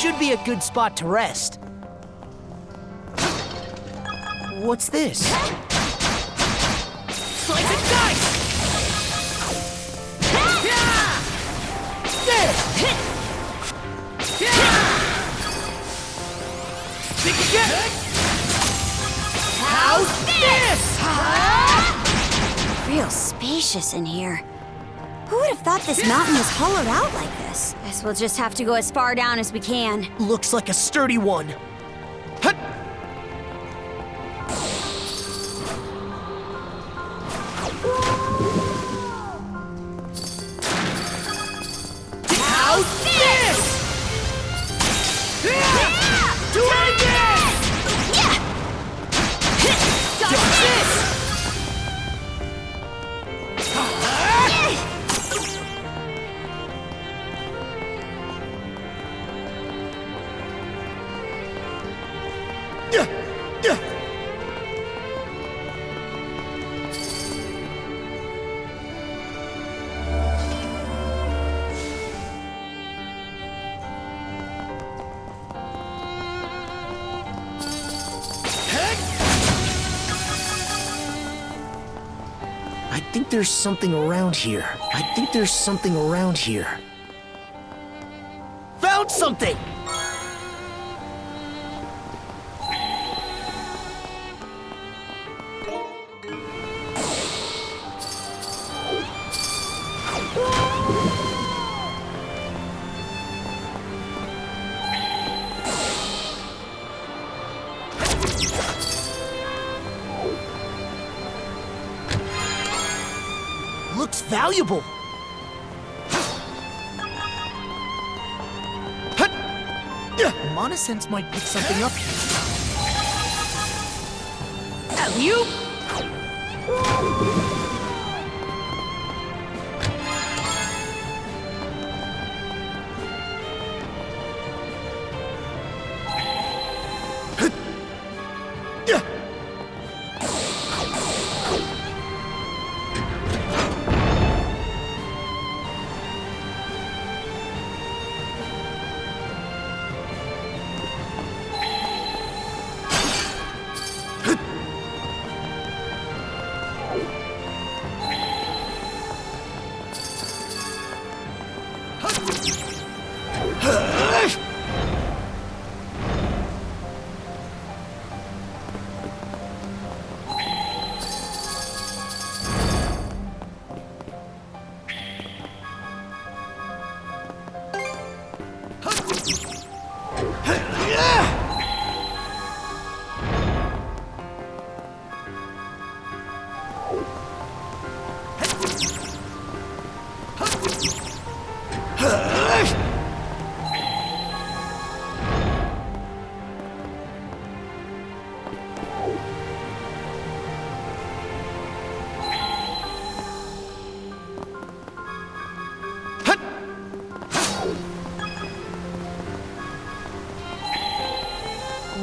should be a good spot to rest. What's this? Slice and dice! Think again! How's this? Real spacious in here. Who would have thought this mountain was hollowed out like this? Guess we'll just have to go as far down as we can. Looks like a sturdy one. Hut! How's this? Do it again! Dodge this! I think there's something around here. Found something! Looks valuable. Monosense might pick something up here. Alley-oop!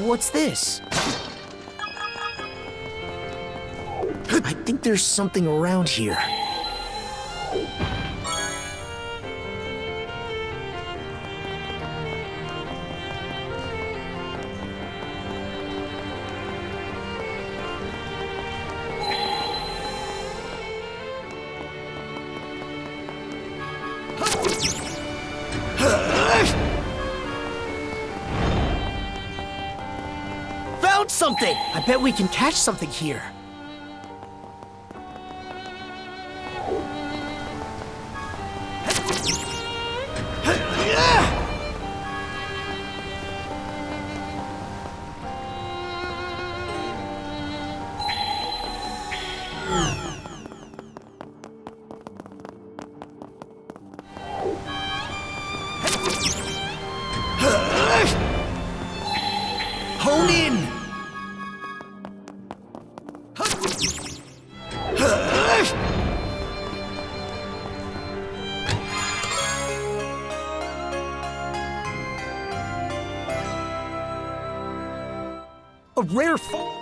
What's this? I think there's something around here. Found something! I bet we can catch something here. Hone in! A rare find!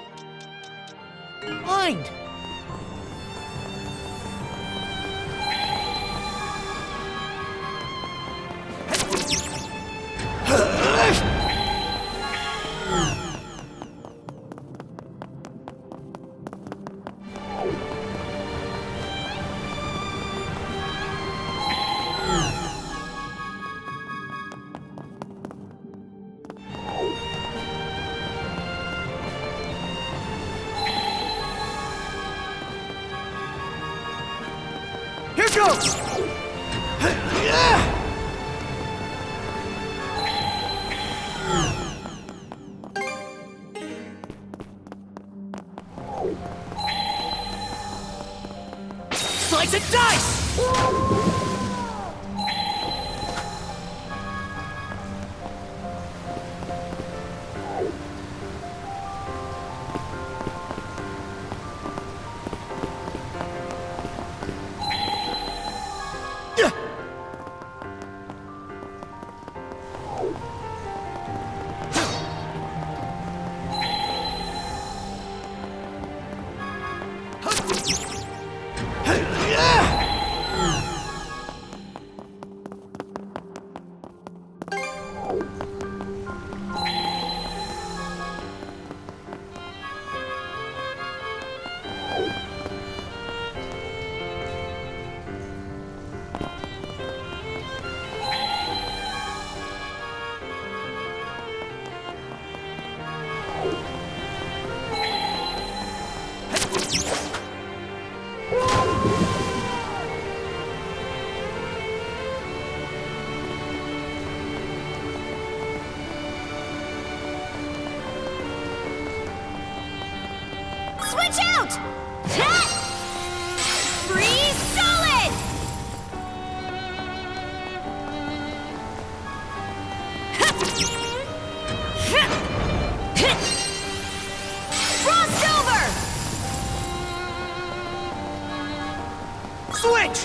goes! Slice and dice! Switch out! Freeze solid! Frost over! Switch!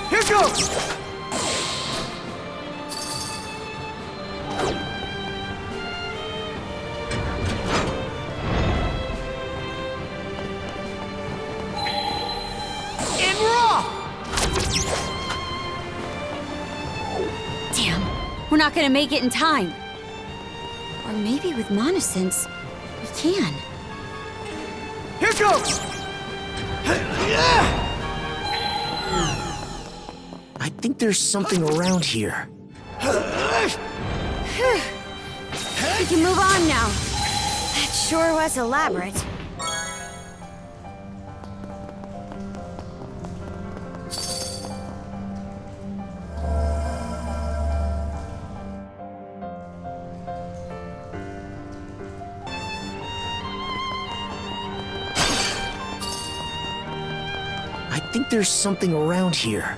Here goes! In raw! Damn, we're not gonna make it in time. Or maybe with Monosense, we can. Here goes! I think there's something around here. We can move on now. That sure was elaborate. I think there's something around here.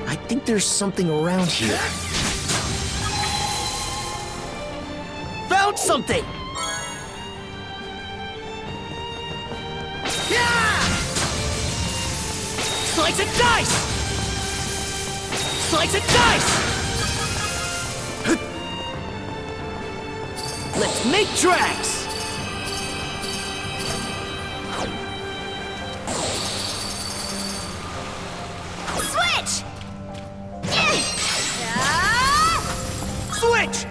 I think there's something around here. Found something! Slice and dice! Slice and dice! Let's make tracks! Switch! Switch!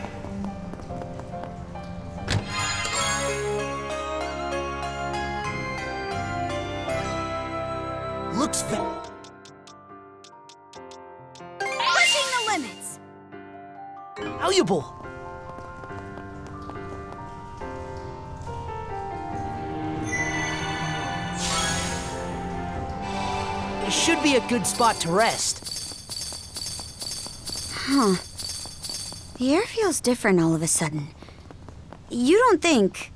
Looks Pushing the limits! valuable. It should be a good spot to rest. Huh. The air feels different all of a sudden. You don't think...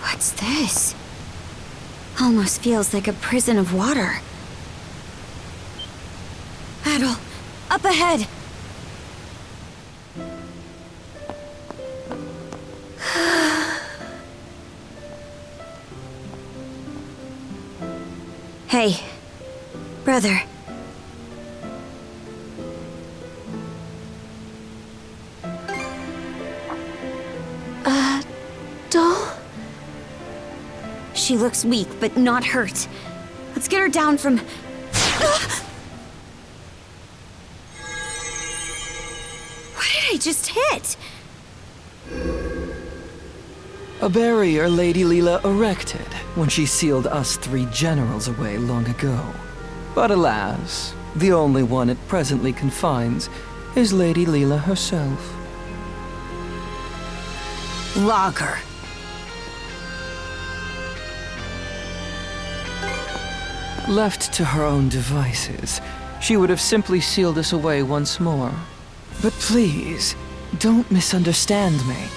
What's this? Almost feels like a prison of water. Adol, up ahead. Hey, brother. Doll? She looks weak, but not hurt. Let's get her down from... What did I just hit? A barrier Lady Leela erected when she sealed us 3 generals away long ago. But alas, the only one it presently confines is Lady Leela herself. Lager. Left to her own devices, she would have simply sealed us away once more. But please, don't misunderstand me.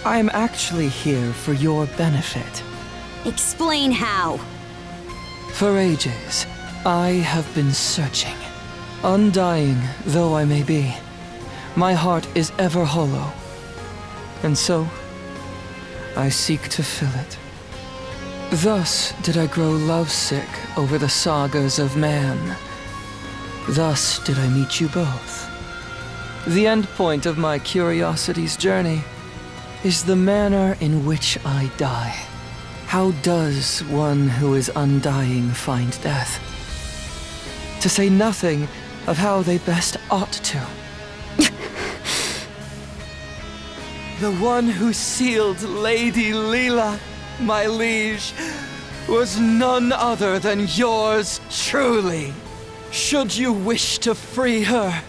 I am actually here for your benefit. Explain how. For ages, I have been searching. Undying though I may be, my heart is ever hollow. And so, I seek to fill it. Thus did I grow lovesick over the sagas of man. Thus did I meet you both. The end point of my curiosity's journey is the manner in which I die. How does one who is undying find death? To say nothing of how they best ought to. The one who sealed Lady Leela, my liege, was none other than yours truly. Should you wish to free her,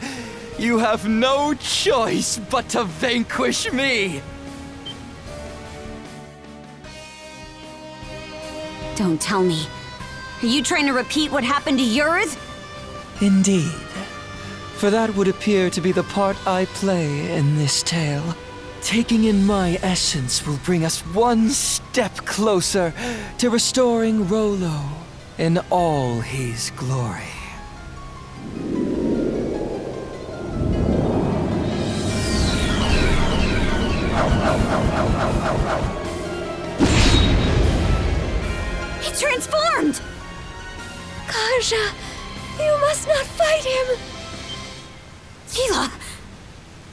you have no choice but to vanquish me. Don't tell me. Are you trying to repeat what happened to yours? Indeed. For that would appear to be the part I play in this tale. Taking in my essence will bring us one step closer to restoring Rollo in all his glory. He transformed! Kaja, you must not fight him! Leela,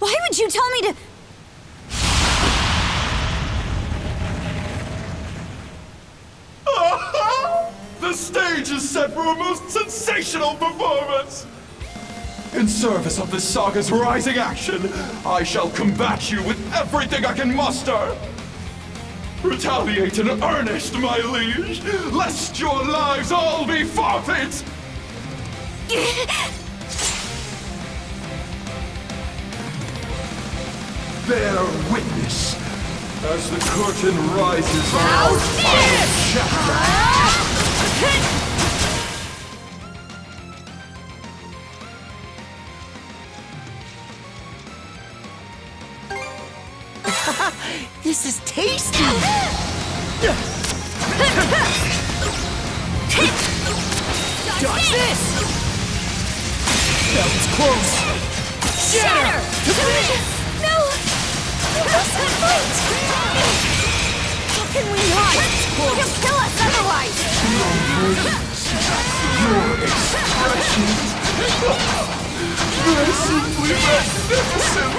why would you tell me to... The stage is set for a most sensational performance! In service of this saga's rising action, I shall combat you with everything I can muster! Retaliate in earnest, my liege, lest your lives all be forfeit! Bear witness as the curtain rises on our final chapter! This is tasty! Dodge this! That was close! Shatter! No! You must not fight! How can we not? He'll kill us otherwise! Your expressions are simply magnificent!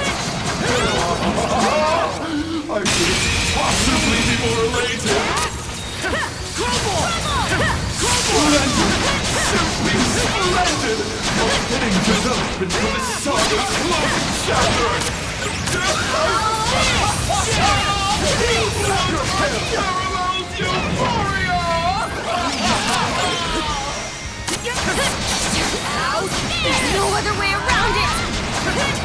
I couldn't possibly be more elated! Splendid! Simply splendid! A fitting development for this saga's closing chapter! Parallels euphoria! There's no other way around it!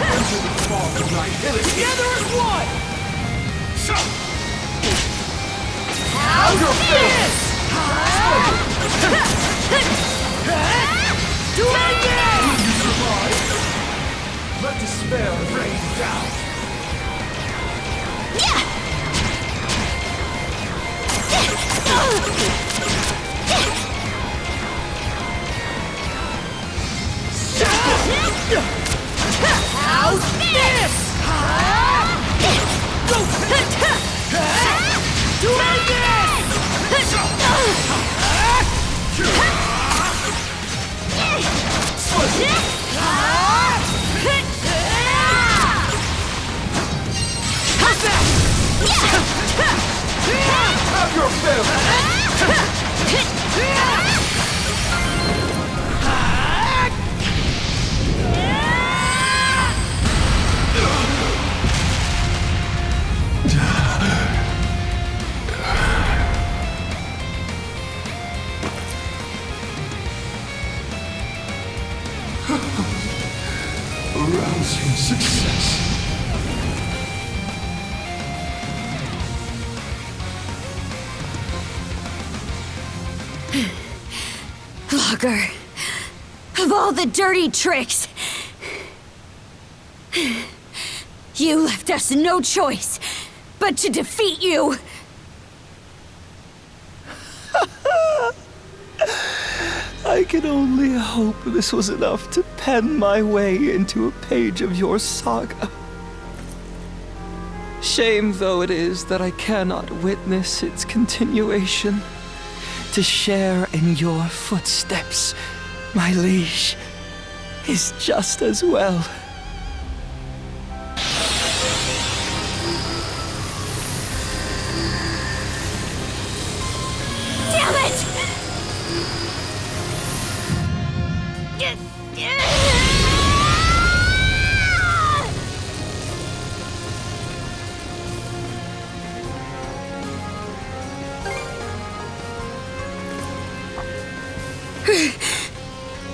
Into the fog of nihility! Together as one! Outer face! Do it again! Will you survive? Let despair rain down! Amazing success. Logger, of all the dirty tricks, you left us no choice but to defeat you. I can only hope this was enough to pen my way into a page of your saga. Shame though it is that I cannot witness its continuation. To share in your footsteps, my liege, is just as well. Damn it!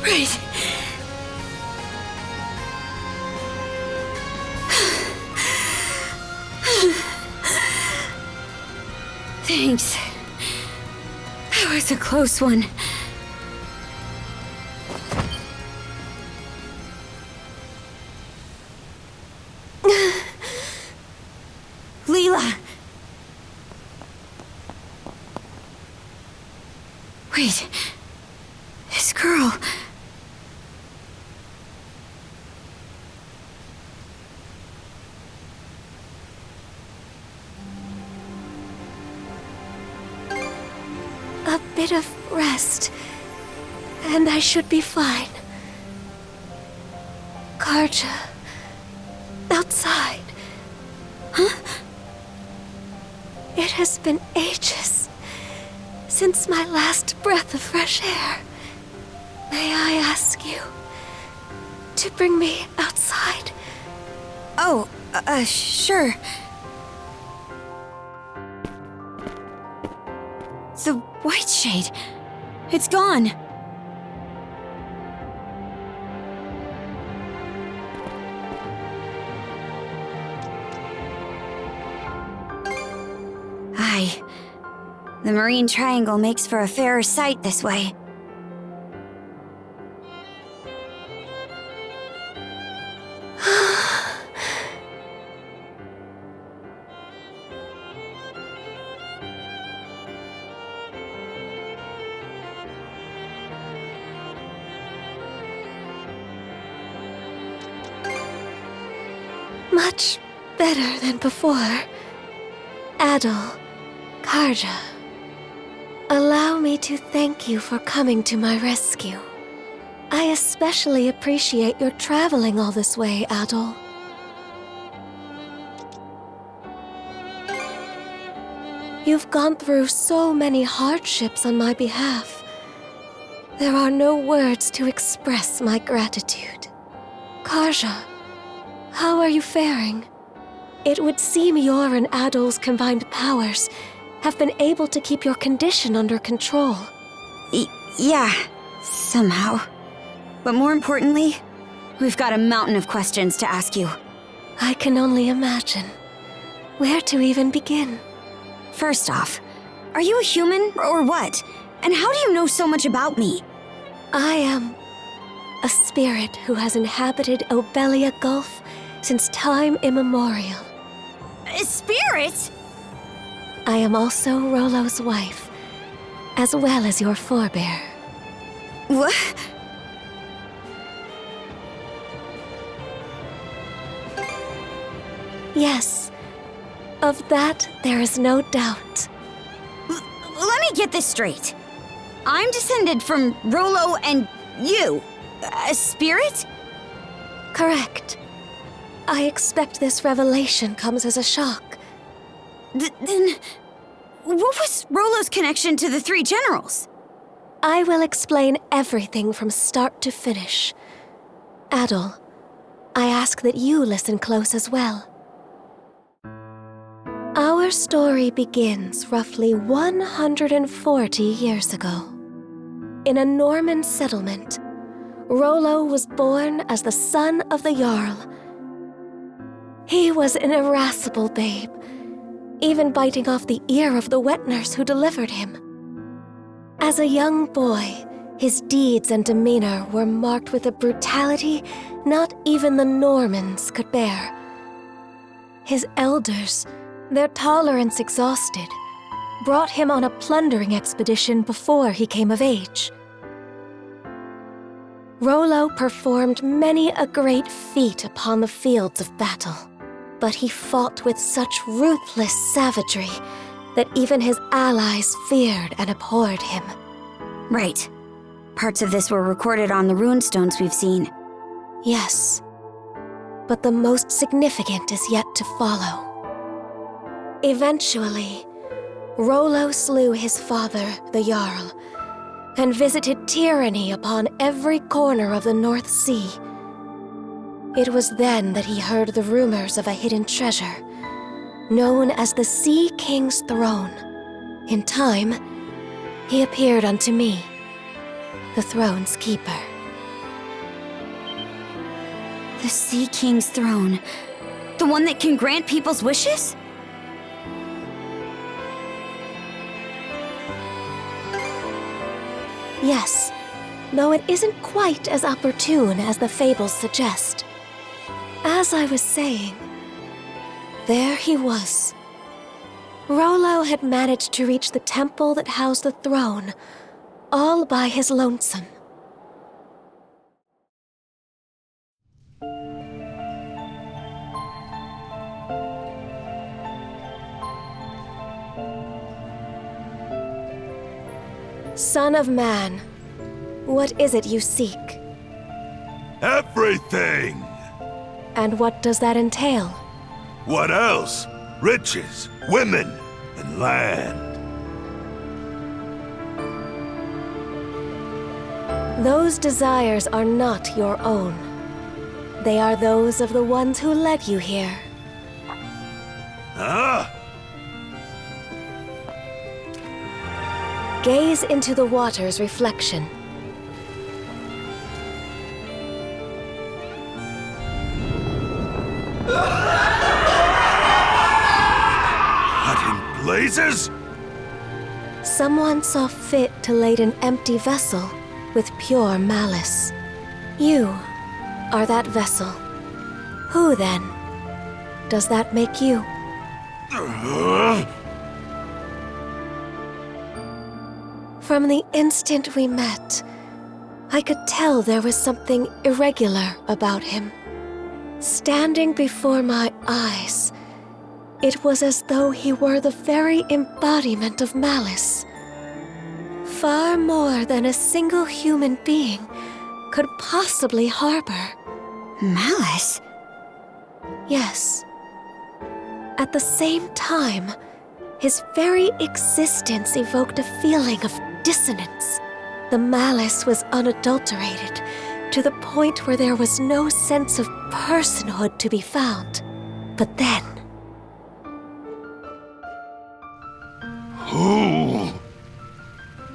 Right. Thanks. That was a close one. Leela! Wait. This girl... A bit of rest, and I should be fine. Karja, outside. Huh? It has been ages since my last breath of fresh air. May I ask you to bring me outside? Oh, sure. The white shade. It's gone. Aye. The marine triangle makes for a fairer sight this way. Much better than before. Adol, Karja, allow me to thank you for coming to my rescue. I especially appreciate your traveling all this way, Adol. You've gone through so many hardships on my behalf. There are no words to express my gratitude. Karja, how are you faring? It would seem your and Adol's combined powers have been able to keep your condition under control. Yeah, somehow. But more importantly, we've got a mountain of questions to ask you. I can only imagine. Where to even begin? First off, are you a human or what? And how do you know so much about me? I am a spirit who has inhabited Obelia Gulf since time immemorial. A spirit? I am also Rollo's wife, as well as your forebear. What? Yes, of that there is no doubt. Let me get this straight. I'm descended from Rollo and you. A spirit? Correct. I expect this revelation comes as a shock. Then, what was Rollo's connection to the three generals? I will explain everything from start to finish. Adol, I ask that you listen close as well. Our story begins roughly 140 years ago. In a Norman settlement, Rollo was born as the son of the Jarl He was an irascible babe, even biting off the ear of the wet nurse who delivered him. As a young boy, his deeds and demeanor were marked with a brutality not even the Normans could bear. His elders, their tolerance exhausted, brought him on a plundering expedition before he came of age. Rollo performed many a great feat upon the fields of battle, but he fought with such ruthless savagery that even his allies feared and abhorred him. Right. Parts of this were recorded on the runestones we've seen. Yes, but the most significant is yet to follow. Eventually, Rollo slew his father, the Jarl, and visited tyranny upon every corner of the North Sea. It was then that he heard the rumors of a hidden treasure, known as the Sea King's Throne. In time, he appeared unto me, the throne's keeper. The Sea King's throne. The one that can grant people's wishes? Yes, though it isn't quite as opportune as the fables suggest. As I was saying, there he was. Rollo had managed to reach the temple that housed the throne, all by his lonesome. Son of man, what is it you seek? Everything! And what does that entail? What else? Riches, women, and land. Those desires are not your own. They are those of the ones who led you here. Huh? Gaze into the water's reflection. What in blazes? Someone saw fit to lade an empty vessel with pure malice. You are that vessel. Who, then, does that make you? From the instant we met, I could tell there was something irregular about him. Standing before my eyes, it was as though he were the very embodiment of malice. Far more than a single human being could possibly harbor. Malice? Yes. At the same time, his very existence evoked a feeling of dissonance. The malice was unadulterated, to the point where there was no sense of personhood to be found. But then...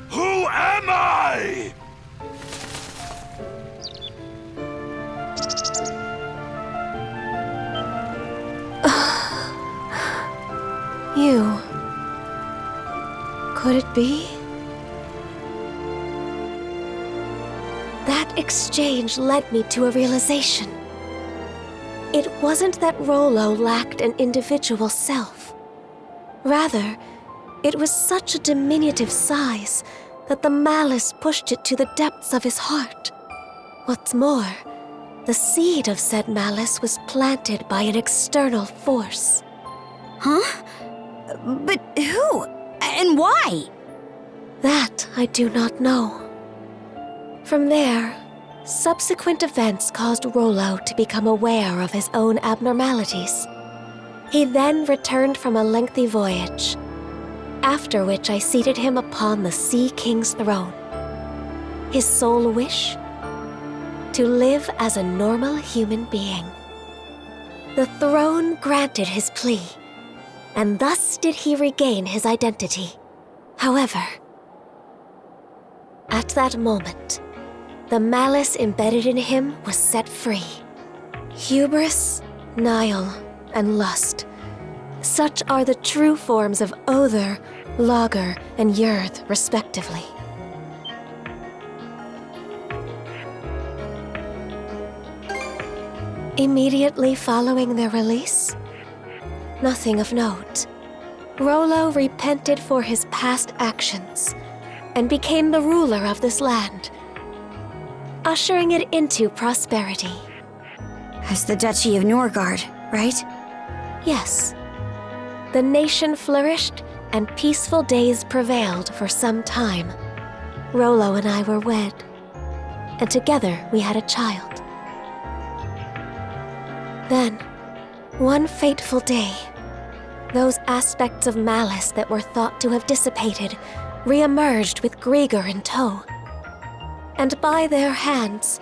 Who am I? You... Could it be? That exchange led me to a realization. It wasn't that Rollo lacked an individual self. Rather, it was such a diminutive size that the malice pushed it to the depths of his heart. What's more, the seed of said malice was planted by an external force. Huh? But who? And why? That I do not know. From there, subsequent events caused Rollo to become aware of his own abnormalities. He then returned from a lengthy voyage, after which I seated him upon the Sea King's throne. His sole wish? To live as a normal human being. The throne granted his plea, and thus did he regain his identity. However, at that moment, the malice embedded in him was set free. Hubris, Nihil, and lust. Such are the true forms of Other, Lager, and Yurth, respectively. Immediately following their release? Nothing of note. Rollo repented for his past actions and became the ruler of this land, ushering it into prosperity. As the Duchy of Norgard, right? Yes. The nation flourished and peaceful days prevailed for some time. Rollo and I were wed, and together we had a child. Then, one fateful day, those aspects of malice that were thought to have dissipated re-emerged with Grieger in tow. And by their hands,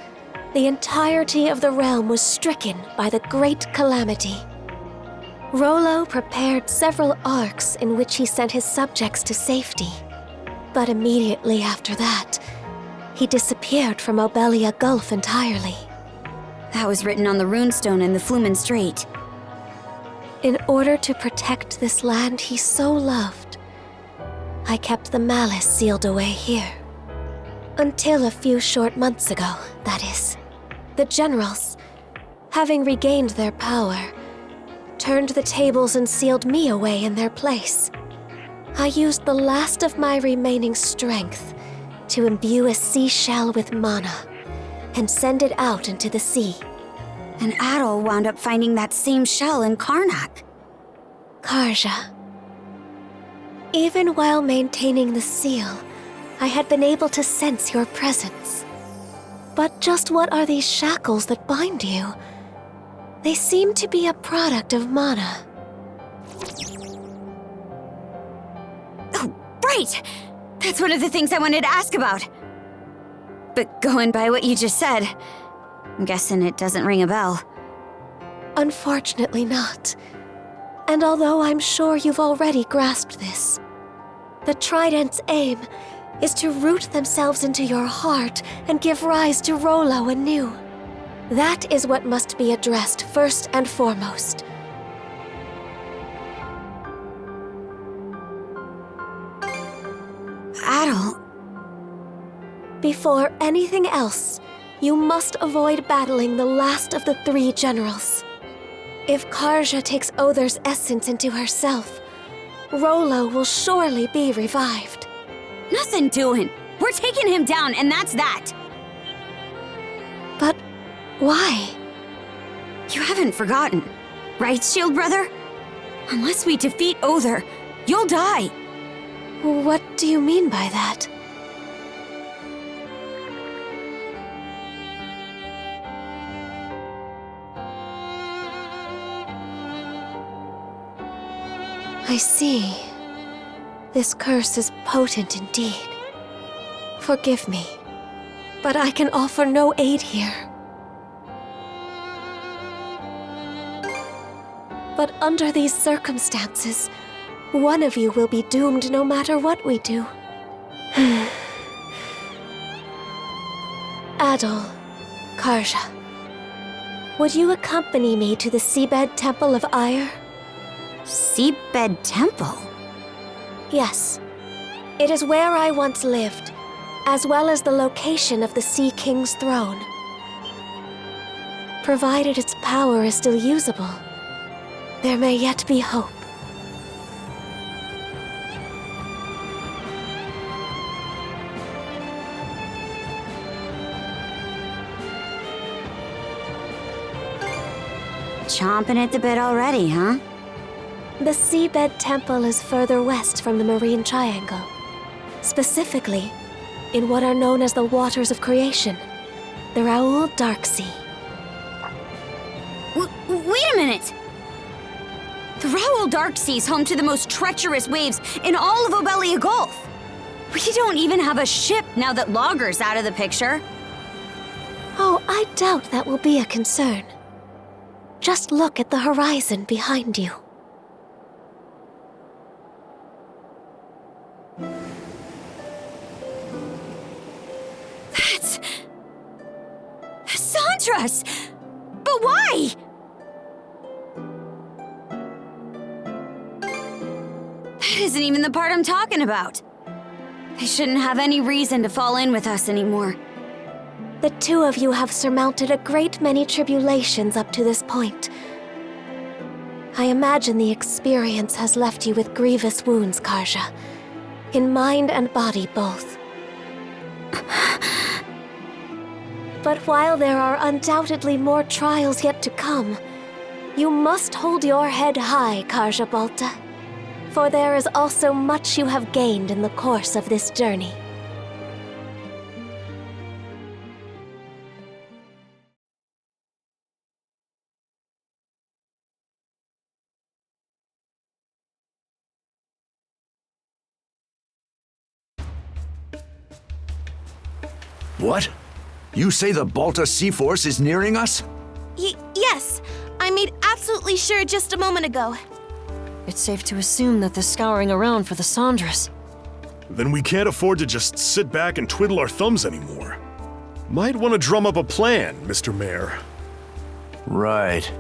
the entirety of the realm was stricken by the great calamity. Rollo prepared several arcs in which he sent his subjects to safety. But immediately after that, he disappeared from Obelia Gulf entirely. That was written on the runestone in the Flumen Strait. In order to protect this land he so loved, I kept the malice sealed away here. Until a few short months ago, that is. The generals, having regained their power, turned the tables and sealed me away in their place. I used the last of my remaining strength to imbue a seashell with mana and send it out into the sea. And Adol wound up finding that same shell in Karnack. Karja. Even while maintaining the seal, I had been able to sense your presence. But just what are these shackles that bind you? They seem to be a product of mana. Oh, right! That's one of the things I wanted to ask about. But going by what you just said, I'm guessing it doesn't ring a bell. Unfortunately not. And although I'm sure you've already grasped this, the Trident's aim is to root themselves into your heart and give rise to Rollo anew. That is what must be addressed first and foremost. Adol. Before anything else, you must avoid battling the last of the three generals. If Karja takes Other's essence into herself, Rollo will surely be revived. Nothing doing. We're taking him down, and that's that. But why? You haven't forgotten, right, Shield Brother? Unless we defeat Other, you'll die. What do you mean by that? I see. This curse is potent indeed. Forgive me, but I can offer no aid here. But under these circumstances, one of you will be doomed no matter what we do. Adol, Karja, would you accompany me to the Seabed Temple of Aesir? Seabed Temple? Yes. It is where I once lived, as well as the location of the Sea King's throne. Provided its power is still usable, there may yet be hope. Chomping at the bit already, huh? The Seabed Temple is further west from the Marine Triangle. Specifically, in what are known as the Waters of Creation, the Raoul Darksea. Wait a minute! The Raoul Darksea is home to the most treacherous waves in all of Obelia Gulf. We don't even have a ship now that Lager's out of the picture. Oh, I doubt that will be a concern. Just look at the horizon behind you. That's Sandra's! But why? isn't even the part I'm talking about. They shouldn't have any reason to fall in with us anymore. The two of you have surmounted a great many tribulations up to this point. I imagine the experience has left you with grievous wounds, Karja. In mind and body both. But while there are undoubtedly more trials yet to come, you must hold your head high, Karja Balta. For there is also much you have gained in the course of this journey. What? You say the Balta Sea Force is nearing us? Yes. I made absolutely sure just a moment ago. It's safe to assume that they're scouring around for the Sandras. Then we can't afford to just sit back and twiddle our thumbs anymore. Might want to drum up a plan, Mr. Mayor. Right.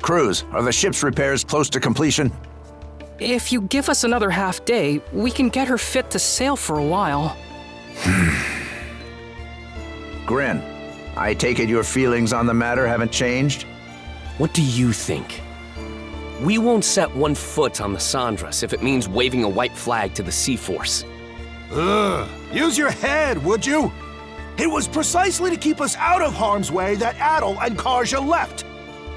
Cruz, are the ship's repairs close to completion? If you give us another half day, we can get her fit to sail for a while. Gren, I take it your feelings on the matter haven't changed? What do you think? We won't set one foot on the Sandras if it means waving a white flag to the Sea Force. Use your head, would you? It was precisely to keep us out of harm's way that Adol and Karja left.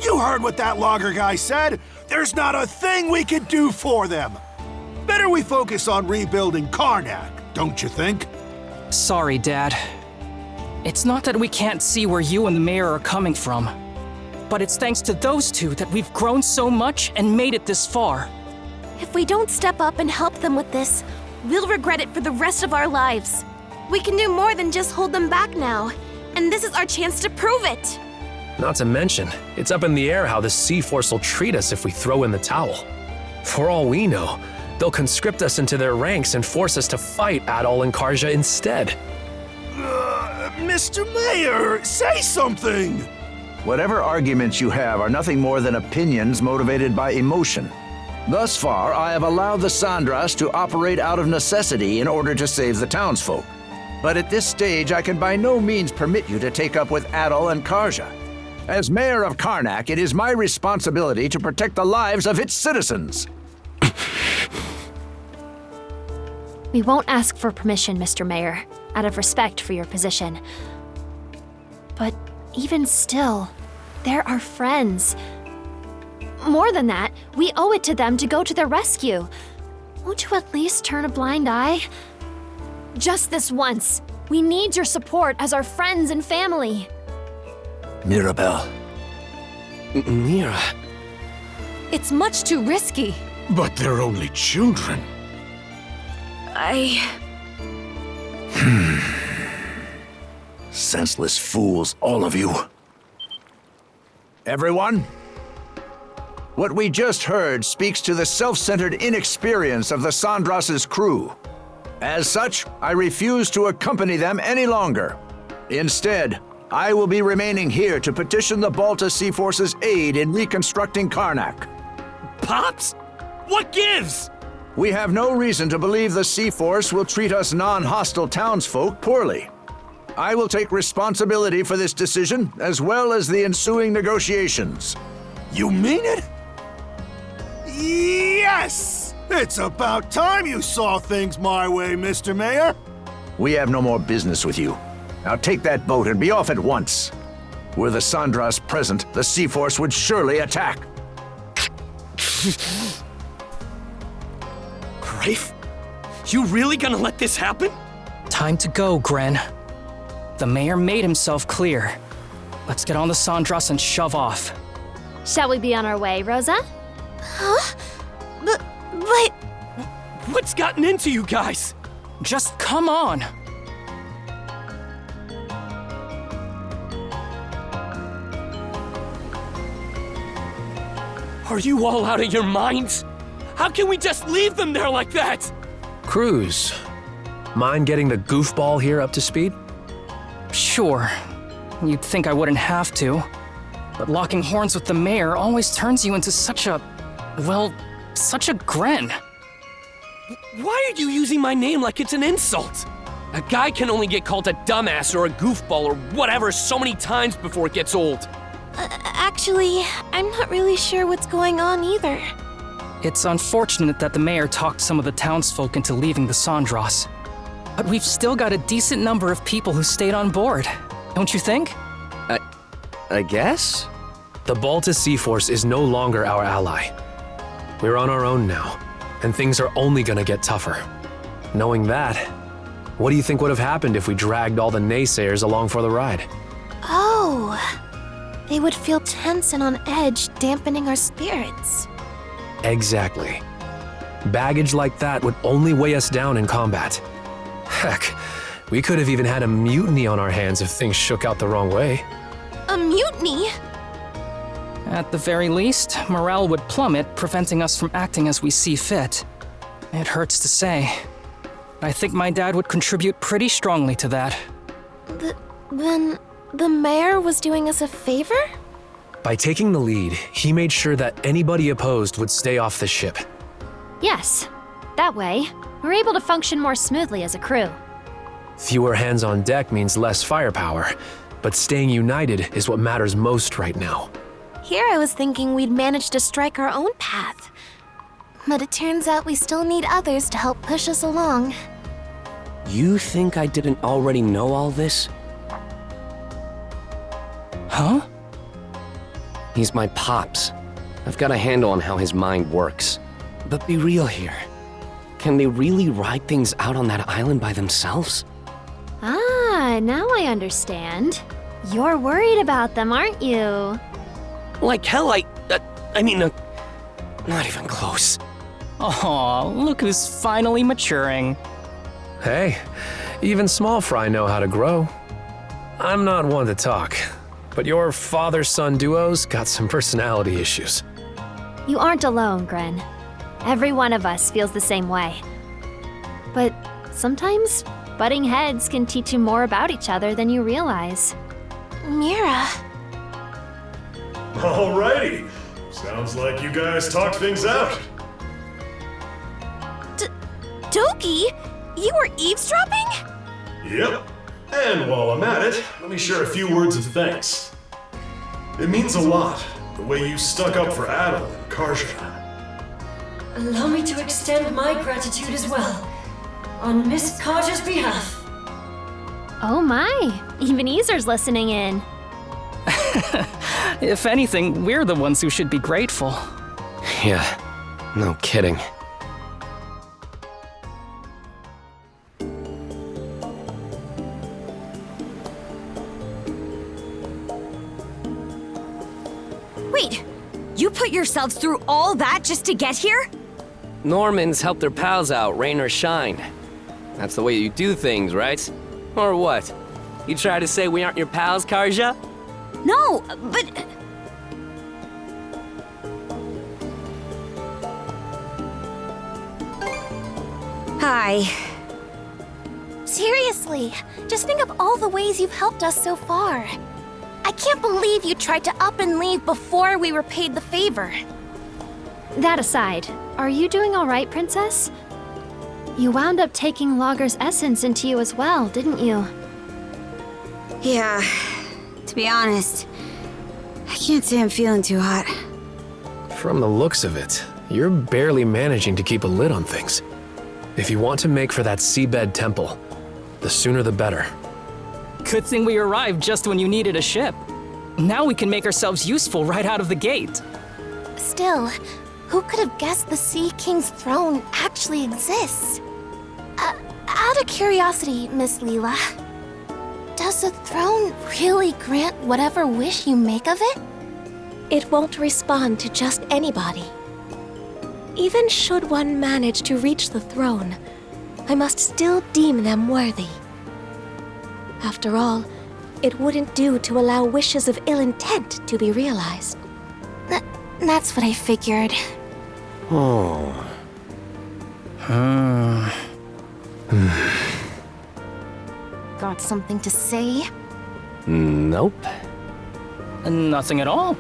You heard what that logger guy said. There's not a thing we could do for them. Better we focus on rebuilding Karnack, don't you think? Sorry, Dad. It's not that we can't see where you and the mayor are coming from, but it's thanks to those two that we've grown so much and made it this far. If we don't step up and help them with this, we'll regret it for the rest of our lives. We can do more than just hold them back now, and this is our chance to prove it. Not to mention, it's up in the air how the Sea Force will treat us if we throw in the towel. For all we know, they'll conscript us into their ranks and force us to fight Adol and Karja instead. Mr. Mayor, say something! Whatever arguments you have are nothing more than opinions motivated by emotion. Thus far, I have allowed the Sandras to operate out of necessity in order to save the townsfolk. But at this stage, I can by no means permit you to take up with Adol and Karja. As mayor of Karnack, it is my responsibility to protect the lives of its citizens. We won't ask for permission, Mr. Mayor, out of respect for your position. But even still, they're our friends. More than that, we owe it to them to go to their rescue. Won't you at least turn a blind eye? Just this once. We need your support as our friends and family. Mirabelle. Mira. It's much too risky. But they're only children. Senseless fools, all of you. Everyone? What we just heard speaks to the self-centered inexperience of the Sandras's crew. As such, I refuse to accompany them any longer. Instead, I will be remaining here to petition the Balta Sea Force's aid in reconstructing Karnack. Pops? What gives? We have no reason to believe the Sea Force will treat us non-hostile townsfolk poorly. I will take responsibility for this decision, as well as the ensuing negotiations. You mean it? Yes! It's about time you saw things my way, Mr. Mayor. We have no more business with you. Now take that boat and be off at once. Were the Sandras present, the Sea Force would surely attack. Rafe? You really gonna let this happen? Time to go, Gren. The mayor made himself clear. Let's get on the Sandras and shove off. Shall we be on our way, Rosa? Huh? But... What's gotten into you guys? Just come on. Are you all out of your minds? How can we just leave them there like that? Cruz, mind getting the goofball here up to speed? Sure. You'd think I wouldn't have to. But locking horns with the mayor always turns you into such a... well, such a Gren. Why are you using my name like it's an insult? A guy can only get called a dumbass or a goofball or whatever so many times before it gets old. Actually, I'm not really sure what's going on either. It's unfortunate that the mayor talked some of the townsfolk into leaving the Sandras. But we've still got a decent number of people who stayed on board, don't you think? I guess? The Baltus Sea Force is no longer our ally. We're on our own now, and things are only gonna get tougher. Knowing that, what do you think would have happened if we dragged all the naysayers along for the ride? Oh, they would feel tense and on edge, dampening our spirits. Exactly. Baggage like that would only weigh us down in combat. Heck, we could have even had a mutiny on our hands if things shook out the wrong way. A mutiny? At the very least, morale would plummet, preventing us from acting as we see fit. It hurts to say. I think my dad would contribute pretty strongly to that. Then the mayor was doing us a favor? By taking the lead, he made sure that anybody opposed would stay off the ship. Yes. That way, we're able to function more smoothly as a crew. Fewer hands on deck means less firepower, but staying united is what matters most right now. Here I was thinking we'd manage to strike our own path. But it turns out we still need others to help push us along. You think I didn't already know all this? Huh? He's my pops. I've got a handle on how his mind works. But be real here. Can they really ride things out on that island by themselves? Ah, now I understand. You're worried about them, aren't you? Like hell, not even close. Aw, look who's finally maturing. Hey, even small fry know how to grow. I'm not one to talk, but your father-son duo's got some personality issues. You aren't alone, Gren. Every one of us feels the same way. But sometimes, butting heads can teach you more about each other than you realize. Mira. Alrighty. Sounds like you guys talked things out. Doki, you were eavesdropping? Yep. And while I'm at it, let me share a few words of thanks. It means a lot, the way you stuck up for Adol and Karja. Allow me to extend my gratitude as well, on Miss Karja's behalf. Oh my, even Aesir's listening in. If anything, we're the ones who should be grateful. Yeah, no kidding. Wait, you put yourselves through all that just to get here? Normans help their pals out, rain or shine. That's the way you do things, right? Or what? You try to say we aren't your pals, Karja? No, but... Hi. Seriously, just think of all the ways you've helped us so far. I can't believe you tried to up and leave before we were paid the favor. That aside, are you doing all right, Princess? You wound up taking Logger's essence into you as well, didn't you? Yeah, to be honest, I can't say I'm feeling too hot. From the looks of it, you're barely managing to keep a lid on things. If you want to make for that seabed temple, the sooner the better. Good thing we arrived just when you needed a ship. Now we can make ourselves useful right out of the gate. Still, who could have guessed the Sea King's throne actually exists? Out of curiosity, Miss Leela, does the throne really grant whatever wish you make of it? It won't respond to just anybody. Even should one manage to reach the throne, I must still deem them worthy. After all, it wouldn't do to allow wishes of ill intent to be realized. That's what I figured. Oh. Got something to say? Nope. Nothing at all.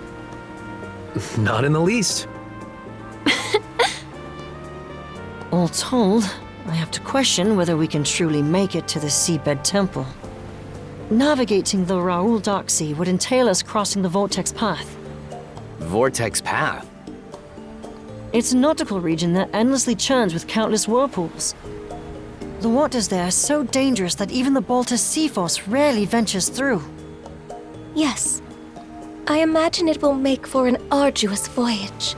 All told, I have to question whether we can truly make it to the Seabed Temple. Navigating the Raoul Dark Sea would entail us crossing the Vortex Path. Vortex Path? It's a nautical region that endlessly churns with countless whirlpools. The waters there are so dangerous that even the Baltus Sea Force rarely ventures through. Yes. I imagine it will make for an arduous voyage.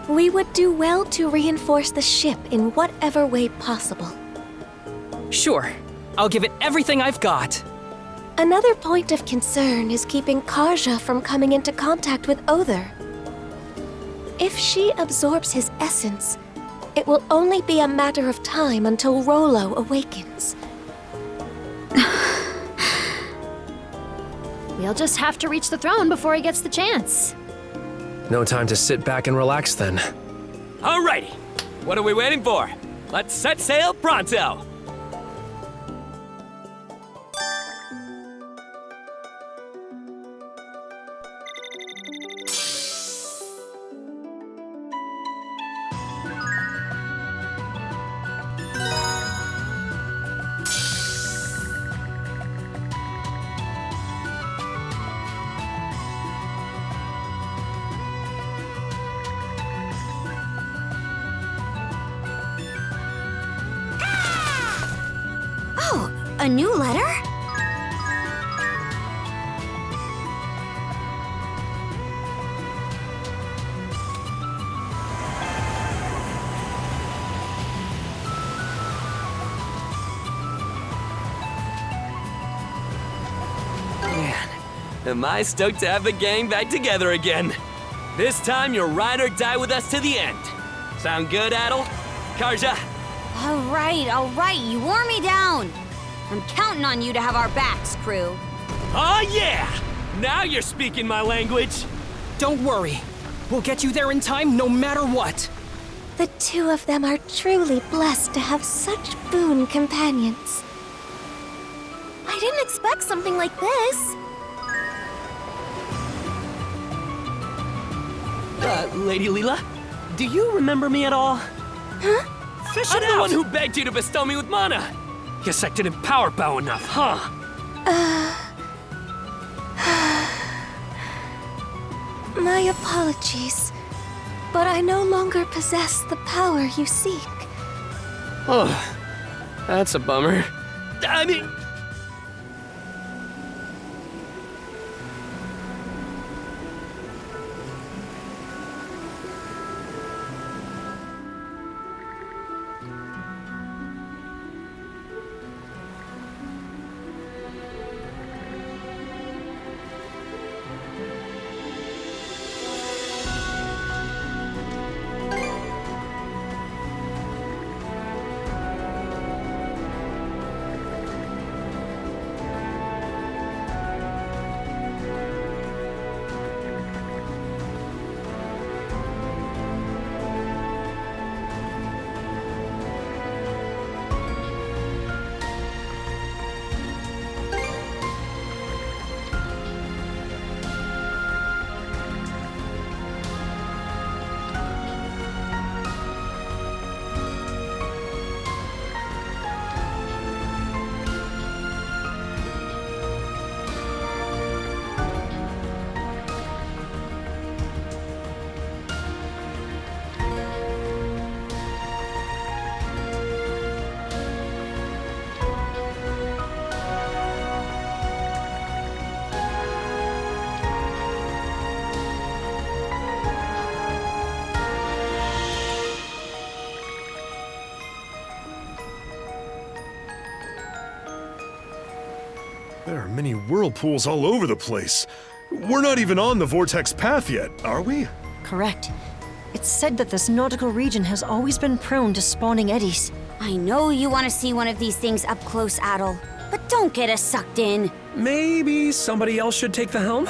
We would do well to reinforce the ship in whatever way possible. Sure. I'll give it everything I've got. Another point of concern is keeping Karja from coming into contact with Other. If she absorbs his essence, it will only be a matter of time until Rollo awakens. We'll just have to reach the throne before he gets the chance. No time to sit back and relax then. Alrighty, what are we waiting for? Let's set sail pronto! A new letter? Man, am I stoked to have the gang back together again. This time you'll ride or die with us to the end. Sound good, Adol? Karja? All right, you wore me down. I'm counting on you to have our backs, crew. Oh yeah! Now you're speaking my language! Don't worry. We'll get you there in time no matter what. The two of them are truly blessed to have such boon companions. I didn't expect something like this. Lady Leela? Do you remember me at all? Huh? Fish it out! I'm the one who begged you to bestow me with mana! Guess I didn't power bow enough, huh? My apologies, but I no longer possess the power you seek. Oh, that's a bummer. I mean... There are many whirlpools all over the place. We're not even on the Vortex Path yet, are we? Correct. It's said that this nautical region has always been prone to spawning eddies. I know you want to see one of these things up close, Adol, but don't get us sucked in. Maybe somebody else should take the helm?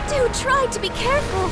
Do try to be careful.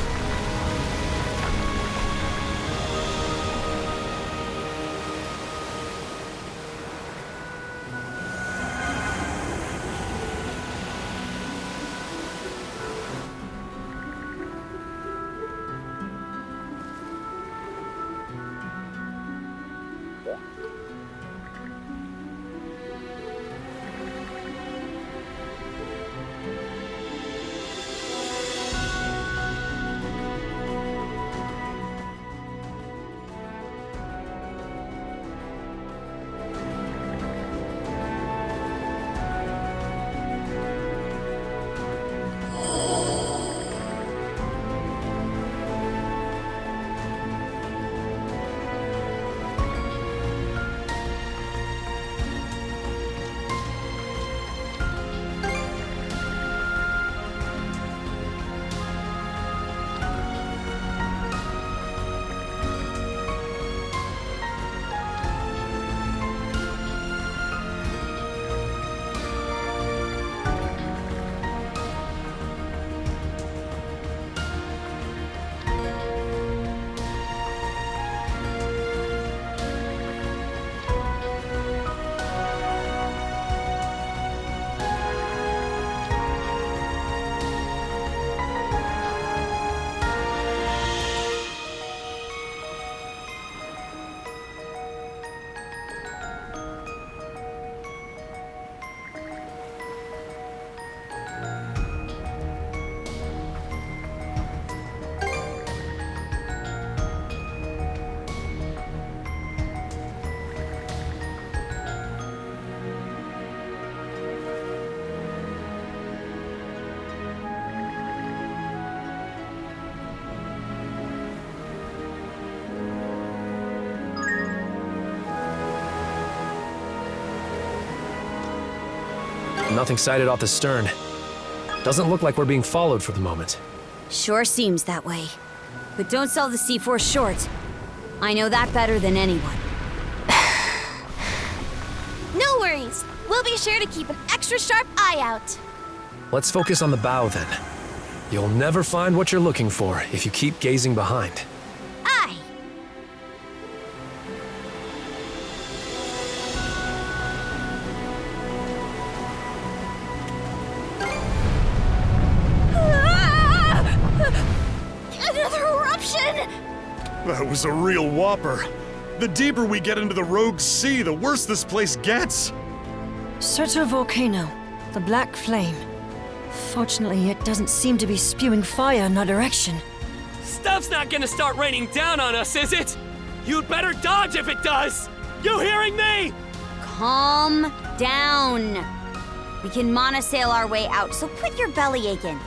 Nothing sighted off the stern. Doesn't look like we're being followed for the moment. Sure seems that way. But don't sell the C-Force short. I know that better than anyone. No worries. We'll be sure to keep an extra sharp eye out. Let's focus on the bow then. You'll never find what you're looking for if you keep gazing behind. Aye! Another eruption! That was a real whopper. The deeper we get into the rogue sea, the worse this place gets. Volcano, the black flame. Fortunately, it doesn't seem to be spewing fire in our direction. Stuff's not gonna start raining down on us, is it? You'd better dodge if it does! You hearing me? Calm down. We can monosail our way out, so quit your belly aching.